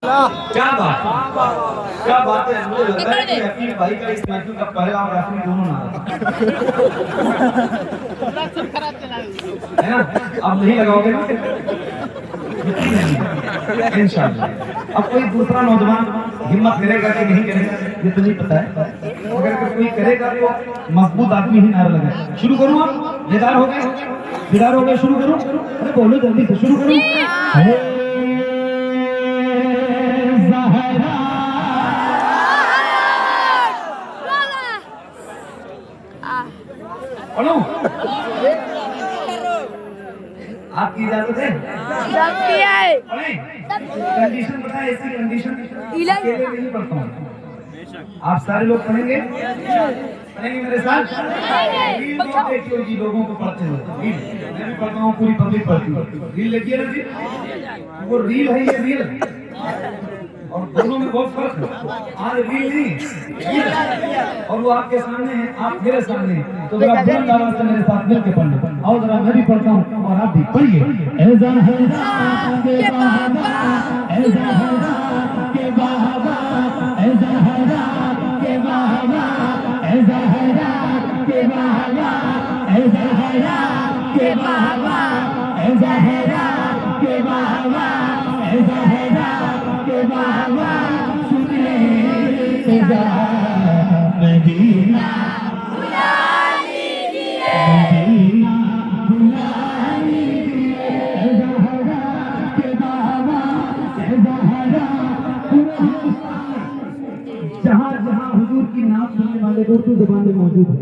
क्या बात क्या बात है। मुझे लग रहा है कि अपनी भाई का इस महफिल का पहला और आखिरी दोनों ना है ना। अब नहीं लगाओगे ना इंशाल्लाह। अब कोई दूसरा नौजवान हिम्मत करेगा कि नहीं करेगा ये तो नहीं पता है, अगर कोई करेगा तो मजबूत आदमी ही नारा लगाए। शुरू करूं? आप बेदार हो गए? शुरू करूं? अरे बोलो जल्दी से शुरू करूं। आपकी इजाजत है? कंडीशन बताए, ऐसी कंडीशन अकेले नहीं पढ़ता हूँ, आप सारे लोग पढ़ेंगे मेरे साथ। रील तो देखिए जी, लोगों को पढ़ते हो रील, मैं भी पढ़ता हूँ, पूरी पब्लिक पढ़ती है। रील लगी है ना जी, वो रील है, ये रील और दोनों में बहुत फर्क है। आज रील नहीं और वो आपके सामने है, आप मेरे सामने हैं, तो जरा बुलंद आवाज से मेरे साथ मिलकर पढ़ना। और जरा मैं भी पढ़ता हूँ और आप भी पढ़िए। ऐसा है के बाबा, ऐसा है के बाबा, ऐसा है के बाबा, ऐसा है के बाबा, ऐसा है के बाबा, ऐसा है के बाबा, ऐसा है के बाबा, सुने जा मदीना बुला लीजिए, मदीना बुला लीजिए, ज़हरा के बाबा, ज़हरा। जहाँ जहाँ हुजूर की नाम सुनने वाले उर्दू ज़बान में मौजूद है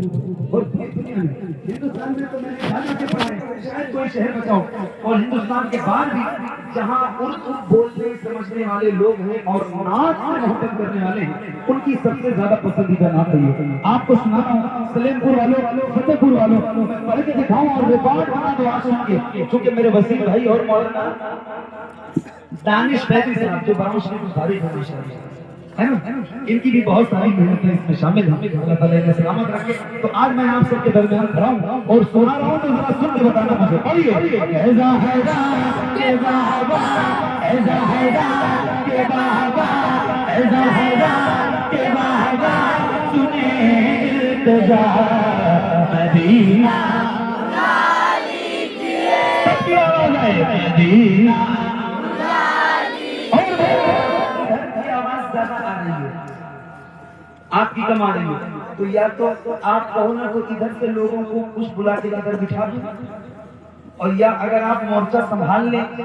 और दुनिया में, हिंदुस्तान में तो मैंने ज़्यादा के पढ़ा है, शायद कोई शहर बताओ, और हिंदुस्तान के बाहर भी जहाँ उर्दू बोलने समझने वाले लोग हैं और नाच से मोहब्बत करने वाले हैं, उनकी सबसे ज्यादा पसंदीदा नात है ये। आपको सुनाता हूँ, सलेमपुर वालों, फतेहपुर वालों, पढ़ के दिखाऊं और रिकॉर्ड बना दो आज सुन के, क्योंकि मेरे वसीम भाई और मौलाना दानिश फैजी साहब जो बाबू शरीफ बुखारी है ना, इनकी भी बहुत सारी मेहनत है इसमें शामिल, हमें अल्लाह ताला इन्हें सलामत रखे। तो आज मैं आप सबके दरमियान खड़ा हूं और सुना रहा हूं, तो जरा सुन के बताना मुझे। पढ़िए। ऐसा हैदा के बाबा, ऐसा हैदा के बाबा, ऐसा हैदा के बाबा, सुने इल्तिजा मदीना बुला लीजिए, सबकी आवाज आए, मदीना बुला लीजिए। ज्यादा आ रही है, आपकी कम आ रही है, तो या तो आप कहो ना तो इधर से लोगों को कुछ बुला के इधर बिठा दो, और या अगर आप मोर्चा संभाल लेंगे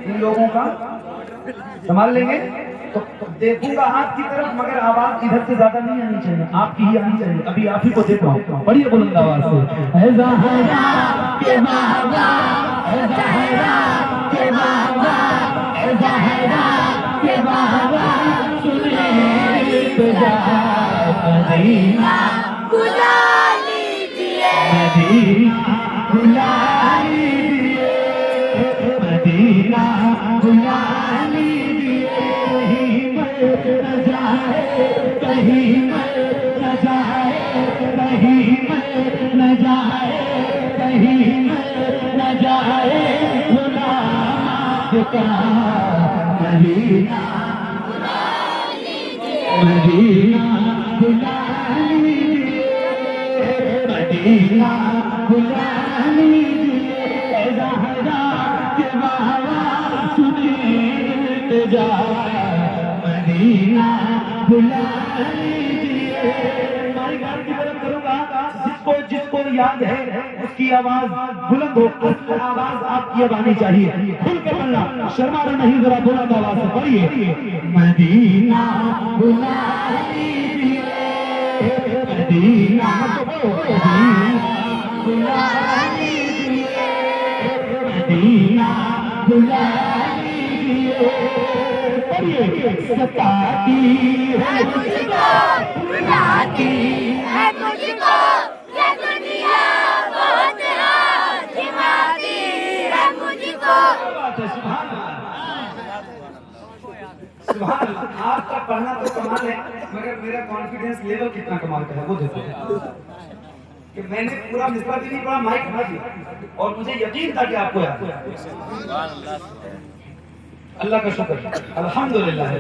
इन लोगों का संभाल लेंगे तो देखूंगा आपकी तरफ, मगर आवाज इधर से ज्यादा नहीं आनी चाहिए, आपकी ही आनी चाहिए। अभी आप ही को देख रहा हूँ, बढ़िया बुलंद आवाज से। ऐसा हैदा के बाबा, ऐसा हैदा के बाबा, ऐसा हैदा के बाबा, सुने इल्तिजा मदीना बुला लीजिए, मदीना बुला लीजिए, मदीना बुला लीजिए। कहीं मर न जाए, कहीं मर न जाए, कहीं मर न जाए, गुलाम का मदीना मदीना बुला लीजिए, मदीना बुला लीजिए, ज़हरा के बाबा, सुने इल्तिजा मदीना बुला लीजिए। हमारी गाड़ी की तरफ करूंगा, जिसको याद है उसकी आवाज बुलंद हो, आवाज आपकी अब आनी चाहिए, खुल के पढ़ना, शर्माना नहीं, जरा बुलंद आवाज से पढ़िए। मदीना बुला लीजिए, मदीना बुला लीजिए, मदीना बुला लीजिए। पढ़िए। सताती है मुझको, बुलाती है मुझको, ये दुनिया बहुत दिमागी है मुझको। सुभान अल्लाह। आपका पढ़ना तो कमाल है, मगर मेरा कॉन्फिडेंस लेवल कितना कमाल का है वो देखो, कि मैंने पूरा मिसरा भी नहीं पढ़ा, माइक पढ़ा दिया और मुझे यकीन था कि आपको याद है। अल्लाह का शुक्र, अल्हम्दुलिल्लाह।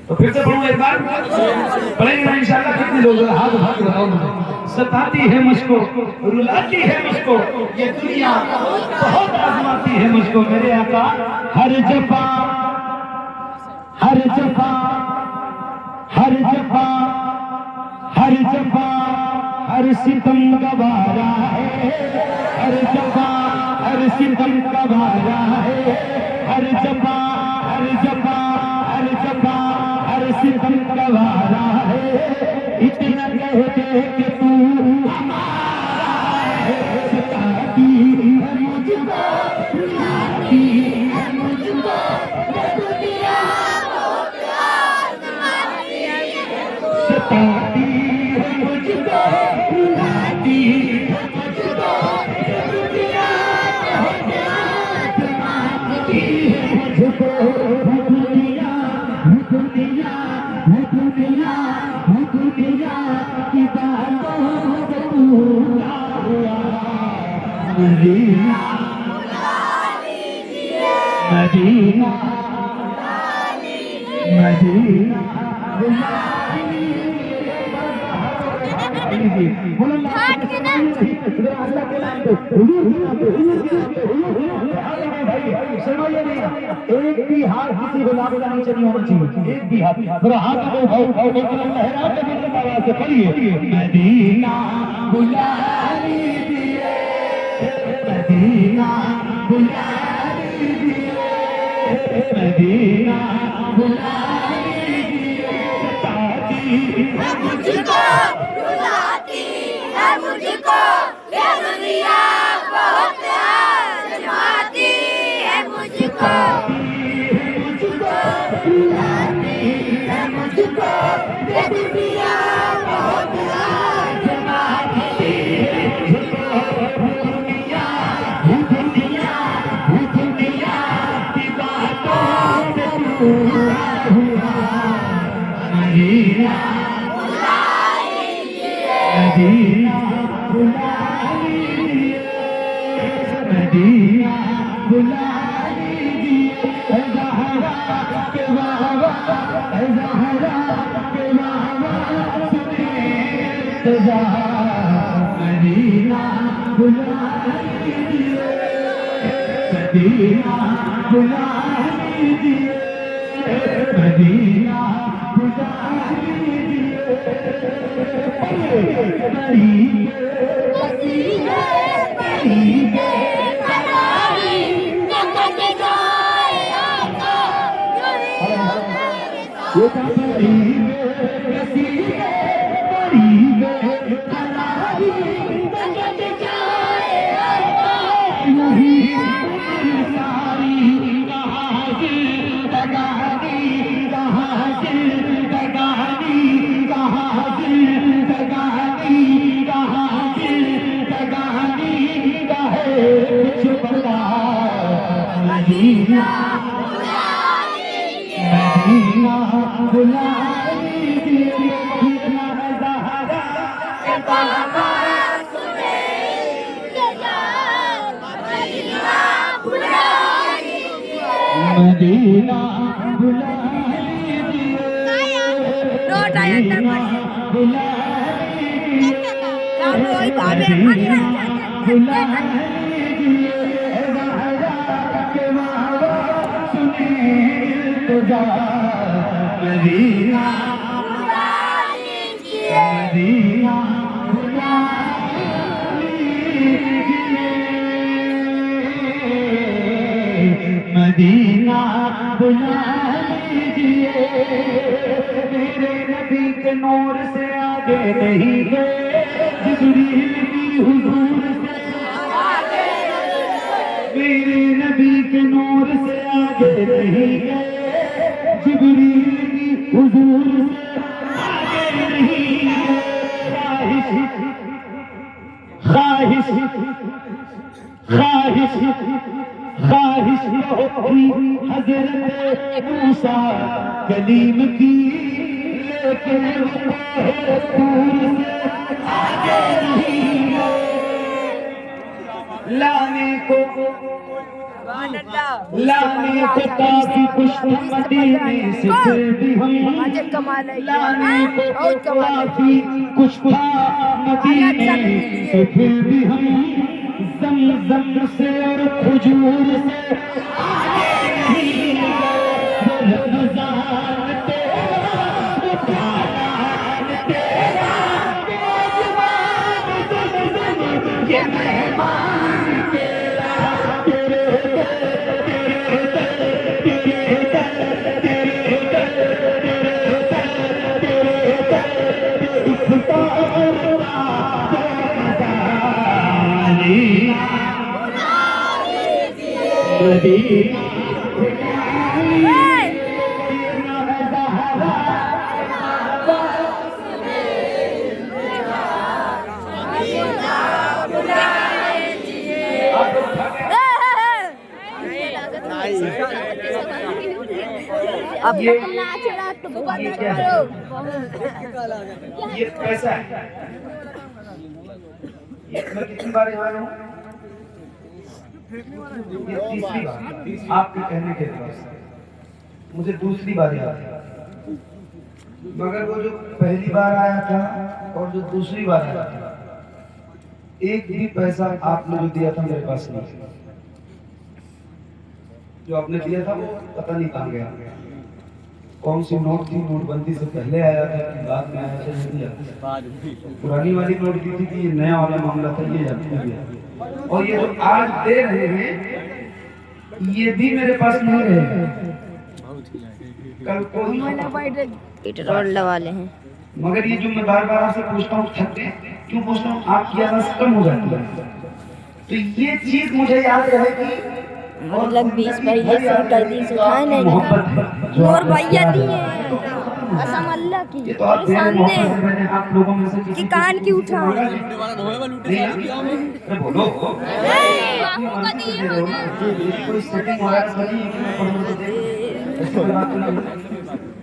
तो फिर से पढ़ूं एक बार, पढ़ेंगे ना इंशाअल्लाह। कितने लोग हाथ उठा के बताओ मुझे। सताती है मुझको, रुलाती है मुझको, ये दुनिया बहुत आजमाती है मुझको मेरे आका। हर जफा हर जफा हर जफा हर जफा हर सितम गवारा है, हर जफा हर सितम गवारा है, हर जफा हर जफा हर जफा हर सितम गवारा है। इतना कहते कि तू हमारा है, सताती है मुझको, रुलाती है मुझको, ये दुनिया बहुत आजमाती है, सताती है मुझको, रुलाती है मुझको, ये दुनिया बहुत आजमाती है मुझको। दुनिया दुनिया दुनिया दुनिया की बातों से पूरा हुआ। मदीना मदीना मदीना एक भी हाथ किसी गुलाब का नीचे नहीं होना चाहिए, एक भी हाथ। मेरा हाथ लहरा के आवाज से पढ़िए। मदीना बुला लीजिए, मदीना बुला लीजिए, मदीना बुला लीजिए, सताती है मुझको, रुलाती है मुझको, ये दुनिया बहुत आजमाती है मुझको, रुलाती है मुझको, ये दुनिया बहुत आजमाती है मुझको। दुनिया दुनिया दुनिया की बातों से पूरा हुआ। मदीना मदीना बुला लीजिए, मदीना बुला लीजिए, ज़हरा के बाबा, ज़हरा के बाबा सुने सजा। मदीना बुला लीजिए, मदीना बुला लीजिए, मदीना बुला लीजिए। वसीले वसीले करारी नकद जाए आका, ये करीबे वसीले करीबे करारी नकद जाए आका, नहीं सारी कहाँ से लगानी, कहाँ से लगानी, कहाँ से लगानी, कहाँ से लगानी है कुछ बता। मदीना मदीना बुला लीजिए, इतना ज़हरा के बाबा सुने सजा। मदीना बुला लीजिए, मदीना बुला लीजिए, मदीना बुला लीजिए, मदीना बुला लीजिए, ज़हरा के बाबा सुने तुझा। मदीना बुला लीजिए, मदीना बुला लीजिए, मदीना बुला लीजिए। मेरे नबी के नूर से आगे नहीं गए, जिब्रील की हुजूर से मेरे नबी के नूर से आगे नहीं गए, जिब्रील की हुजूर से आगे नहीं गए। ख्वाहिश ख्वाहिश ख्वाहिश होती हजरत मूसा कलीम की, लेकिन दूर से आगे नहीं गए। लाने को लाने को काफी कुछ मदीने से फिर भी हम लाने को काफी कुछ था मदीने से फिर भी हम ज़मज़म से और खजूर से आगे नहीं गए। रमज़ान तेरा प्याला तेरा ये मेहमान तेरा अब तुम नाच रहा तो बंद करो। ये कैसा है? ये मैं कितनी बार आ रहा हूँ? ये तीसरी बार आपके कहने के बाद मुझे दूसरी बार याद है। मगर वो जो पहली बार आया था और जो दूसरी बार आया था, एक भी पैसा आपने जो दिया था मेरे पास नहीं। जो आपने दिया था वो पता नहीं कहाँ गया। कौन सी नोट थी? नोटबंदी से पहले आया था कि बाद में आया था? नहीं आया। पुरानी वाली नोट दी थी कि ये नया वाला मामला था, ये जाती। और ये जो आज दे रहे हैं ये भी मेरे पास नहीं रहे। कल को पेट्रोल वाले हैं। मगर ये जो मैं बार बार आपसे पूछता हूँ, थक गए क्यों पूछता हूँ? आपकी आवाज कम हो जाती है तो ये चीज मुझे याद रहेगी। मतलब 20 भैया से कर दी सुखाए नहीं और भैया दिए असम अल्लाह की ये तो आप तेरे सामने मैंने आप लोगों में से कि कान की उठा बोलो कोई सेटिंग हो रहा है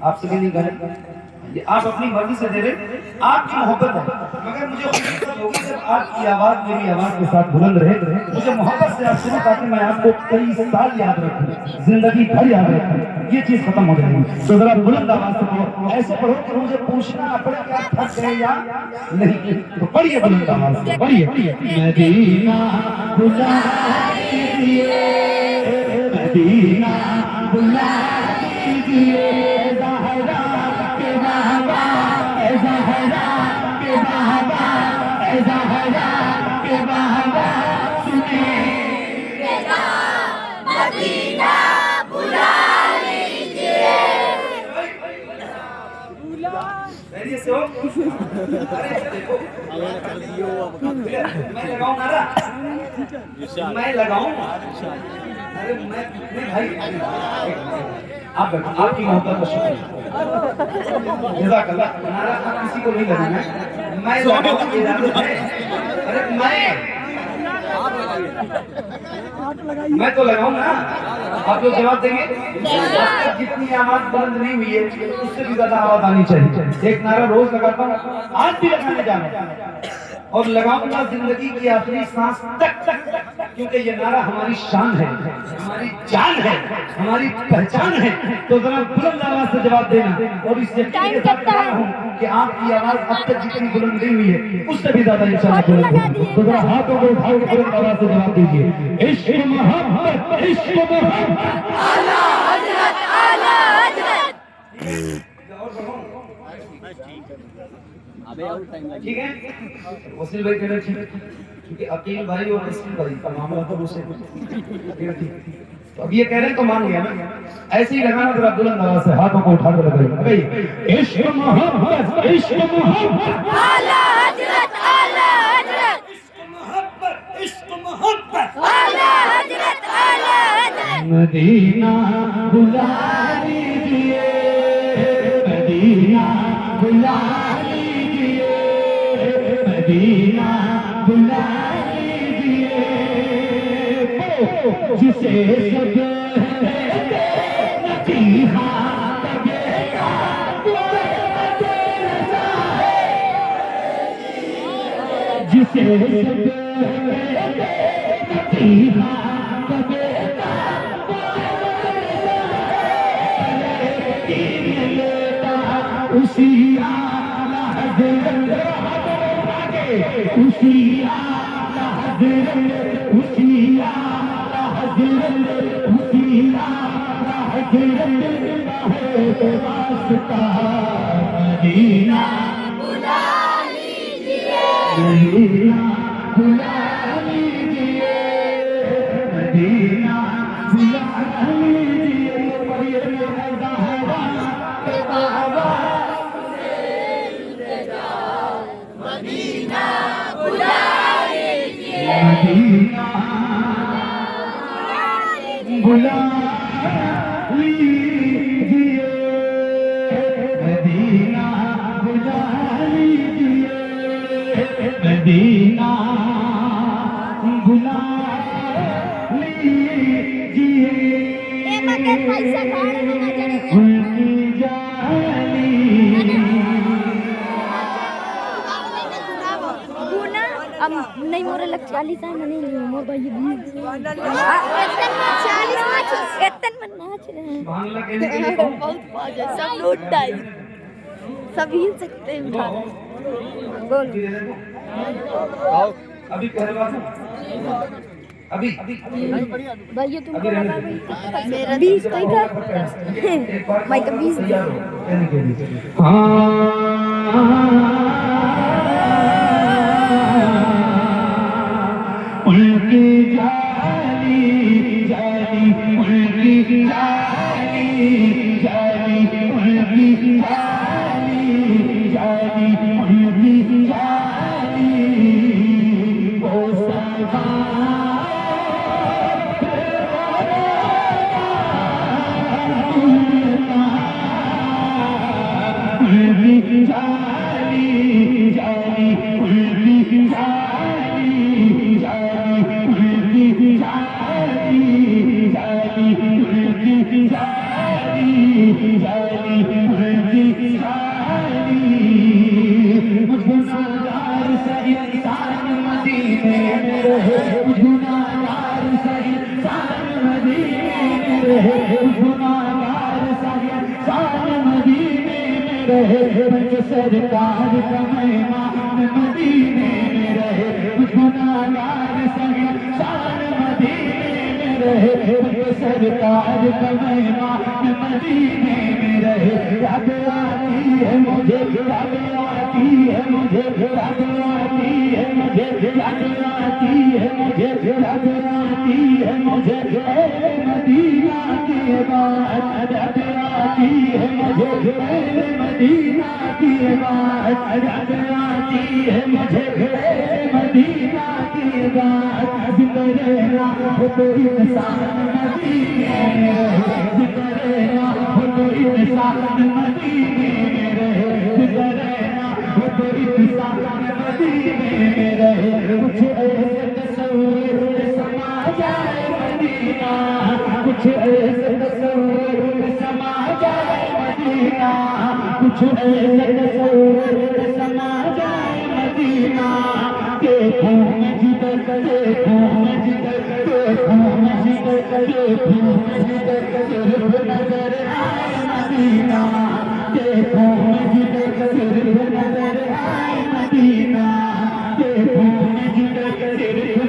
आपसे भी नहीं करें। ये आप अपनी मर्जी से दे रहे, आपकी मोहब्बत है। मगर मुझे खुशी होगी जब आपकी आवाज मेरी आवाज के साथ बुलंद रहे। मुझे मोहब्बत से आप सुनो ताकि मैं आपको कई साल याद रखूं, जिंदगी भर याद रखूं। ये चीज खत्म हो जाएगी। तो जरा बुलंद आवाज से पढ़ो, ऐसे पढ़ो कि मुझे पूछना ना पड़े कि आप थक गए या नहीं। तो पढ़िए बुलंद आवाज से, पढ़िए। मदीना बुला लीजिए, मदीना बुला लीजिए, मदीना बुला लीजिए। से हो? अरे देखो मैं लगाऊं नारा, मैं लगाऊं। अरे मैं भाई आप बैठो, आपकी मोहब्बत का शुक्र। जज़ाकल्लाह। नारा आप किसी को नहीं लगाना, मैं लगाऊं इजाजत है। अरे मैं तो लगाऊं ना, आप लोग जवाब देंगे। जितनी आवाज बुलंद नहीं हुई है उससे भी ज्यादा आवाज आनी चाहिए। एक नारा रोज लगाता हूँ, आज भी लगाने जाना और लगाऊंगा जिंदगी की आखिरी सांस तक तक, क्योंकि ये नारा हमारी शान है, हमारी जान है, हमारी पहचान है। तो जरा बुलंद आवाज से जवाब देना और इस यकीन के साथ कह रहा हूं कि आपकी आवाज अब तक जितनी बुलंद नहीं हुई है उससे भी ज्यादा इंशाअल्लाह बुलंद होगी। तो जरा हाथों को उठाओ, बुलंद आवाज से जवाब दीजिए। इश्क मोहब्बत, इश्क मोहब्बत, आला हजरत, आला हजरत। ठीक है, वसील भाई कह रहे ठीक, क्योंकि अकील भाई और वसील भाई का मामला तो मुझसे ठीक। तो अब ये कह रहे हैं तो मान गया ना। ऐसे ही लगाना जरा बुलंद आवाज से, हाथों को उठा कर लगाइए। इश्क मोहब्बत, इश्क मोहब्बत, आला हजरत, आला हजरत। इश्क मोहब्बत, इश्क मोहब्बत, आला हजरत, आला हजरत। मदीना बुला लीजिए, मदीना बुला लीजिए, मदीना बुला लीजिए। जिसे सब नसीहा लगेगा जिसे सब नसीहा लगेगा उसी आला हज़रत उसी आला हज़रत उसी आला हज़रत उसी आला हज़रत है वास्ता मदीना बुला लीजिए मदीना बुला लीजिए मदीना बुला लीजिए मदीना बुला लीजिए मदीना बुला लीजिए मदीना बुला लीजिए मदीना बुला लीजिए पैसा उनकी जानी अब नहीं मोरे लग 40 है नहीं मोर भाई 20 40 में नाच रहे हैं बहुत बात है सब लूट डाई सब हिल सकते हैं उठा बोल अभी कहवा अभी भैया तुमको लगा मेरा 20 कहीं था भाई का 20 उनकी जानी जानी उनकी जानी जानी उनकी जानी जानी उनकी जानी वो सदा उनकी जानी जानी उनकी जानी सरकार का मेहमान मदीने में रहे गुनाहगार सरकार मदीने में रहे सरकार का मेहमान मदीने में रहे याद आती है मुझे याद आती है मुझे याद आती है मुझे याद आती है मुझे याद आती है मुझे मदीना की बात याद आती है मुझे मदीना की बात याद आती है मुझे मदीना की बात जिक्र ना हो तो इंसान मदीने में रहे जिक्र ना हो तो इंसान मदीने में रहे जिक्र ना हो तो इंसान मदीने में रहे कुछ ऐसे तस्वीर समा जाए मदीना कुछ ऐसे तस्वीर समा जाए मदीना कुछ ऐसे तस्वीर समा जाए मदीना देखो जिधर देखो जिधर देखो जिधर देखो जिधर नजर आए मदीना देखो जिधर नजर आए मदीना देखो जिधर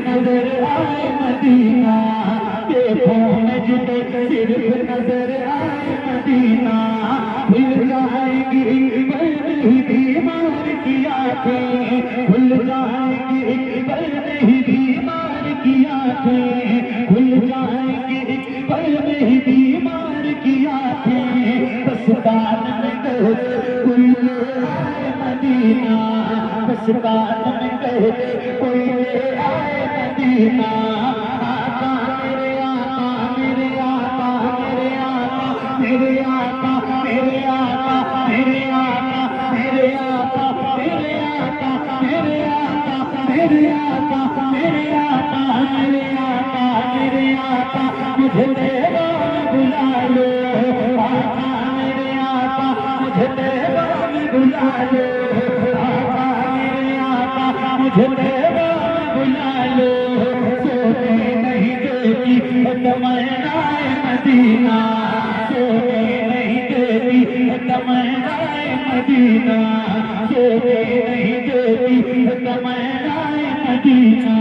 नजर आए मदीना देखो जिधर नजर आए मदीना भूल जाएगी बीमार की आंखें भूल जाएगी बीमार की आंखें भूल जाएगी बीमार की आंखें बस बात में कह कोई आए मदीना बस बात में कह कोई आए मदीना आका मेरे आका मेरे आका मेरे आका मेरे आका मेरे आका मेरे आका मेरे आका मेरे आका मेरे आका मेरे आका मेरे आका मेरे आका मेरे आका मुझे तेरा बुला लो आका मेरे आका मुझे तेरा बुला लो आका मेरे आका मुझे तेरा बुला लो सोने नहीं देती तमन्नाए मदीना सोने नहीं देती मदीना सोते नहीं देती तमन्ना मदीना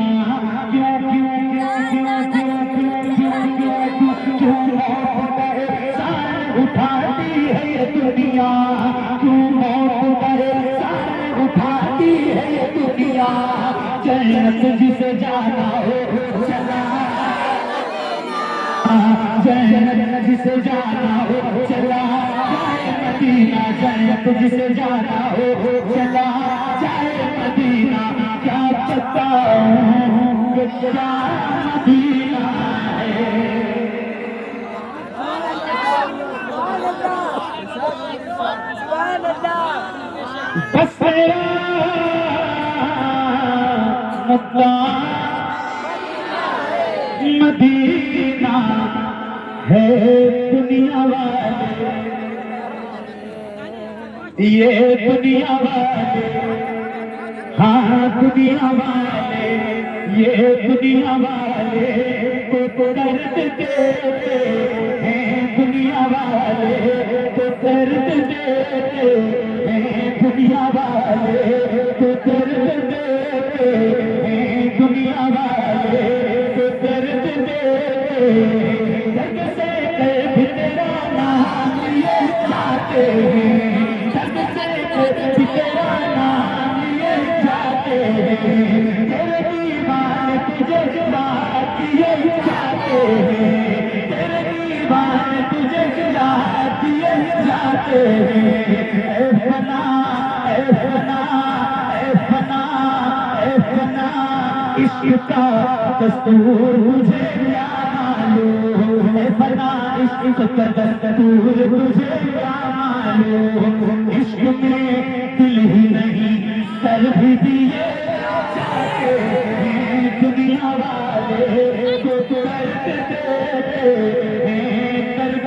क्यों क्यों क्यों क्यों क्यों क्यों क्यों मौत करे सार उठाती है ये दुनिया क्यों मौत करे सार उठाती है ये दुनिया जन्नत जिसे जाना हो चला जन्नत जिसे जाना हो चला जाए मदीना जन्नत जिसे जाना हो चला जाए मदीना क्या बताऊं कि क्या मदीना है बस मेरा मदीना है दुनिया वाले ये दुनिया वाले हाँ दुनिया वाले ये दुनिया वाले तो दर्द देते हैं दुनिया वाले तो दर्द देते हैं दुनिया वाले तो दर्द देते हैं दुनिया वाले तो दर्द देते दर्द से कभी तेरा नाम ये जाते हैं दर्द से कभी तेरा नाम ये जाते हैं तेरे दीवाने तुझे बात ये जाते हैं तेरे दीवाने तुझे बात ये जाते हैं ऐ फना ऐ फना ऐ फना ऐ फना इश्क का दस्तूर मुझे क्या मालूम ऐ फना इश्क का दस्तूर मुझे क्या मालूम इश्क में दिल ही नहीं सर भी दिए जाते हैं दुनिया वाले को दर्द देते हैं दर्द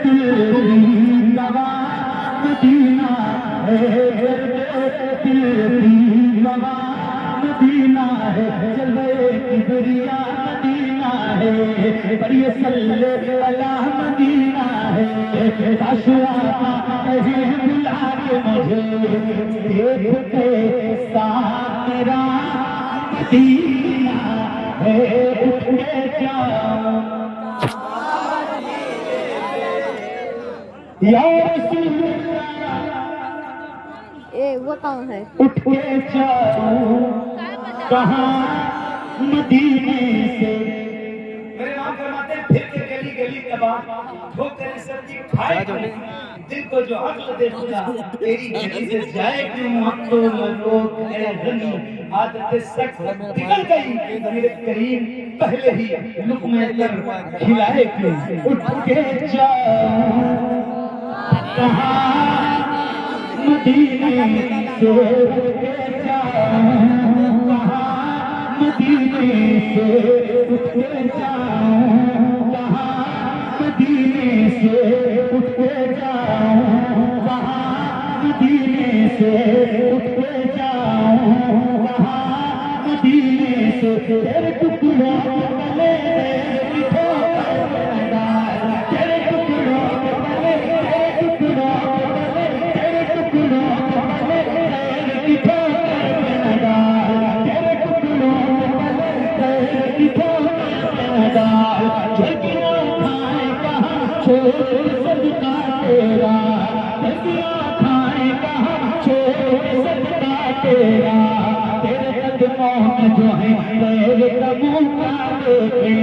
दिल गवा मदीना है दिल गवा मदीना है चले किबरिया मदीना है पर ये सल्ले अला मदीना है काशुआ कहे बुला के मुझे देखते साथ मेरा मदीना है उठ के जाओ या रसूल वो कौन है? उठ के जाओ कहाँ मदीने से मेरे नाम फरमाते हैं फिर के गली गली तबाह ठोक तेरी सब्जी खाए दिल को जो हक दे खुदा तेरी गली से जाए क्यों हम तो लोग है रनी आदत सख्त बिगड़ गई मेरे करीम पहले ही लुक़मे कर खिलाए क्यों उठ के जाओ कहाँ मदीने से उठ के जाऊं कहाँ मदीने से उठ के जाऊं कहाँ मदीने से उठ के जाऊं कहाँ मदीने से उठ के जाऊं कहाँ मदीने से तेरे टुकड़ों के गले लिखो तेरे टुकड़ों के गले तेरे टुकड़ों तेरे टुकड़ों तेरे लिखो तेरे टुकड़ों तेरे लिखो जगिया खाए कहाँ छोड़ सदका तेरा जगिया खाए कहाँ छोड़ सदका तेरा तेरे कदमों में जो है तेरे कदमों का देखे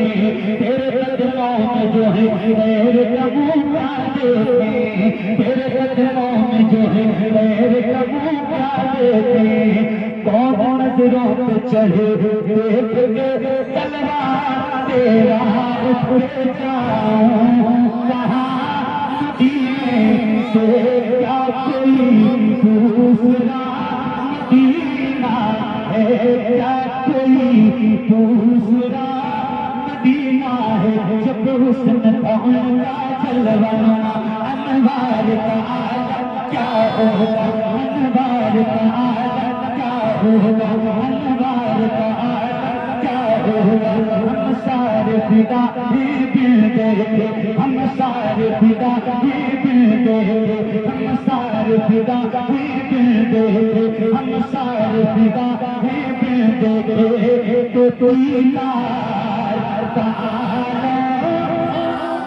तेरे कदमों में जो है तेरे कदमों का देखे तेरे कदमों में जो है तेरे कदमों का देखे कौन नजरों पे चढ़े देख के तलवार तेरा उठ के जाऊं कहाँ मदीने से क्या कोई दूसरा मदीना है क्या कोई दूसरा मदीना है जब हुस्न पहुंचा जलवाना अनवार का आलम क्या होगा अनवार का आलम क्या होगा अनवार का आलम क्या होगा हम सारे फिदा ही मिल गए हम सारे फिदा ही मिल गए हम सारे सारे फिदा हैं बिन देखे, हम सारे फिदा हैं बिन देखे, तो कोई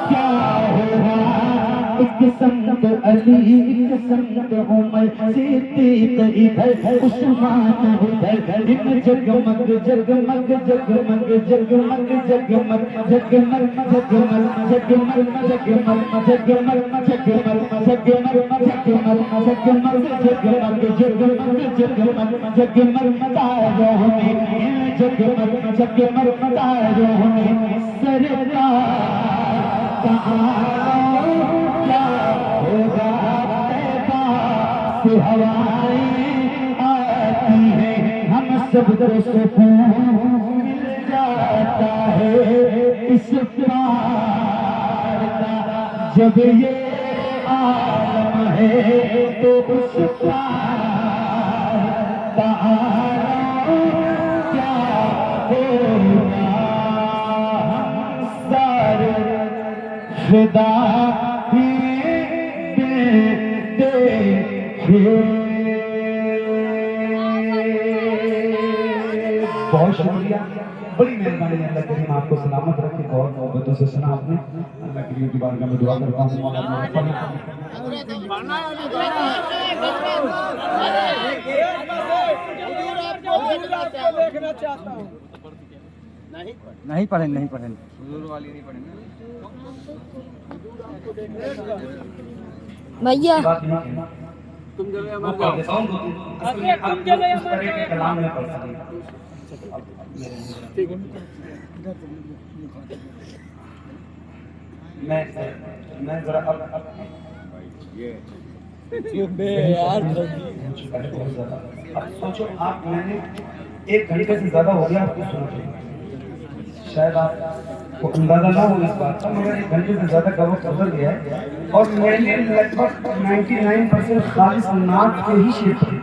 क्या होगा। एक संग अली एक संग उमर, सिद्दीक इधर उस्मान उधर, इन जगमग जगमग जगमग जगमग जगमग जगमग जगमग जगमग जगमग जगमग जगमग जगमग जगमग जगमग जगमग जगमग जगमग तारों में, जगमग जगमग तारों में सरकार क्या होगा। से हवाएं आती हैं, हम सब को सुकून मिल जाता है इस प्यार का। जब ये आलम है तो उस प्यार का क्या होगा। हम सारे फिदा बहुत शुक्रिया, बड़ी मेहरबानी। अल्लाह करीम आपको सलामत रखे, बहुत मोहब्बतों से सुना आपने। अल्लाह करीम की बारगाह में दुआ करता हूँ। नहीं पढ़ेंगे, नहीं पढ़ेंगे, हुजूर वाली नहीं पढ़ेंगे भैया। तुम जब हमारे कलाम में पढ़ सकें। ठीक है। मैं जरा अब सोचो आप, मैंने 1 घंटे से ज्यादा हो गया आपको सुनते, शायद आपको अंदाजा ना हो इस बात का, मगर 1 घंटे से ज्यादा कवर कर गया है और मैंने लगभग 99% खालिस नात के ही शेर थे।